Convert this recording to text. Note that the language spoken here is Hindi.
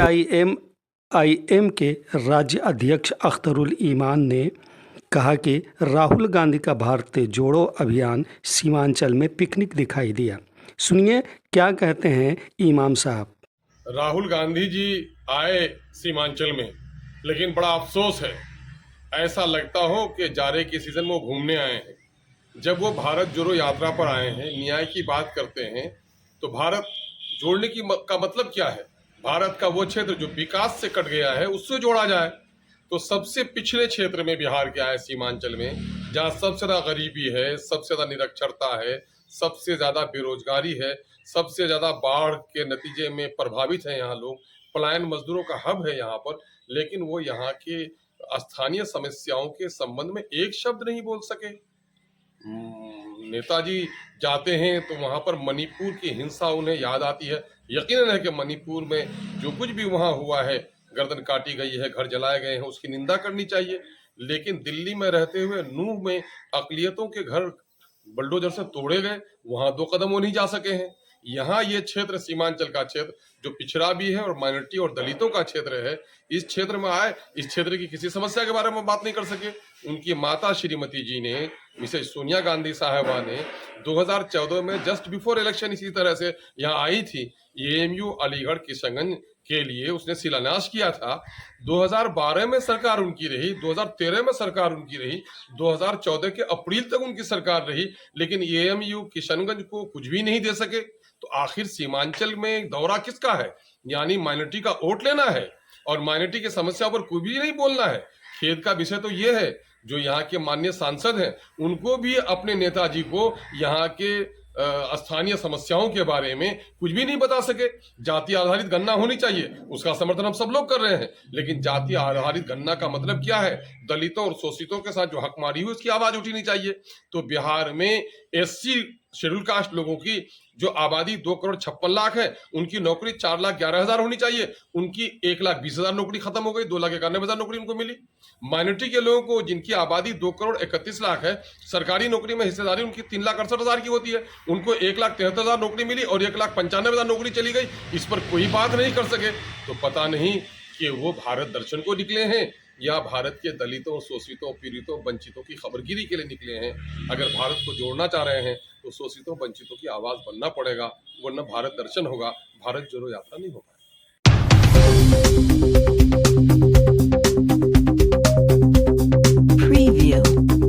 एआईएमआईएम के राज्य अध्यक्ष अख्तरुल ईमान ने कहा कि राहुल गांधी का भारत जोड़ो अभियान सीमांचल में पिकनिक दिखाई दिया। सुनिए क्या कहते हैं इमाम साहब। राहुल गांधी जी आए सीमांचल में, लेकिन बड़ा अफसोस है, ऐसा लगता हो कि जाड़े के सीजन में वो घूमने आए हैं। जब वो भारत जोड़ो यात्रा पर आए हैं, न्याय की बात करते हैं, तो भारत जोड़ने का मतलब क्या है? भारत का वो क्षेत्र जो विकास से कट गया है उससे जोड़ा जाए। तो सबसे पिछड़े क्षेत्र में बिहार के आए सीमांचल में, जहाँ सबसे ज्यादा गरीबी है, सबसे ज्यादा निरक्षरता है, सबसे ज्यादा बेरोजगारी है, सबसे ज्यादा बाढ़ के नतीजे में प्रभावित है यहाँ लोग, पलायन मजदूरों का हब है यहाँ पर, लेकिन वो यहाँ के स्थानीय समस्याओं के संबंध में एक शब्द नहीं बोल सके। नेताजी जाते हैं तो वहां पर मणिपुर की हिंसा उन्हें याद आती है। यकीनन है कि मणिपुर में जो कुछ भी वहां हुआ है, गर्दन काटी गई है, घर जलाए गए हैं, उसकी निंदा करनी चाहिए। लेकिन दिल्ली में रहते हुए नूह में अकलियतों के घर बुलडोजर से तोड़े गए, वहां 2 कदम वो नहीं जा सके हैं। यहाँ ये क्षेत्र सीमांचल का क्षेत्र जो पिछड़ा भी है और माइनॉरिटी और दलितों का क्षेत्र है, इस क्षेत्र में आए, इस क्षेत्र की किसी समस्या के बारे में बात नहीं कर सके। उनकी माता श्रीमती जी ने, मिसेज सोनिया गांधी साहबा ने 2014 में जस्ट बिफोर इलेक्शन इसी तरह से यहाँ आई थी। एएमयू अलीगढ़ किशनगंज के लिए उसने शिलान्यास किया था। 2012 में सरकार उनकी रही, 2013 में सरकार उनकी रही, 2014 के अप्रैल तक उनकी सरकार रही, लेकिन एएमयू किशनगंज को कुछ भी नहीं दे सके। तो आखिर सीमांचल में दौरा किसका है? यानी माइनॉरिटी का वोट लेना है और माइनॉरिटी की समस्या पर कुछ भी नहीं बोलना है। खेद का विषय तो ये है, जो यहाँ के माननीय सांसद हैं, उनको भी अपने नेताजी को यहाँ के स्थानीय समस्याओं के बारे में कुछ भी नहीं बता सके। जाति आधारित गणना होनी चाहिए, उसका समर्थन हम सब लोग कर रहे हैं, लेकिन जाति आधारित गणना का मतलब क्या है? दलितों और शोषितों के साथ जो हकमारी हुई उसकी आवाज उठनी चाहिए। तो बिहार में एससी शेड्यूल कास्ट लोगों की जो आबादी 2,56,00,000 है, उनकी नौकरी 4,11,000 होनी चाहिए। उनकी 1,20,000 नौकरी खत्म हो गई, 2,91,000 नौकरी उनको मिली। माइनॉरिटी के लोगों को जिनकी आबादी 2,31,00,000 है, सरकारी नौकरी में हिस्सेदारी उनकी 3,68,000 की होती है, उनको 1,73,000 नौकरी मिली और 1,95,000 नौकरी चली गई। इस पर कोई बात नहीं कर सके। तो पता नहीं कि वो भारत दर्शन को निकले हैं या भारत के दलितों, शोषितों, पीड़ितों, वंचितों की खबरगिरी के लिए निकले हैं। अगर भारत को जोड़ना चाह रहे हैं तो शोषितों, वंचितों की आवाज बनना पड़ेगा, वरना भारत दर्शन होगा, भारत जोड़ो यात्रा नहीं होगा।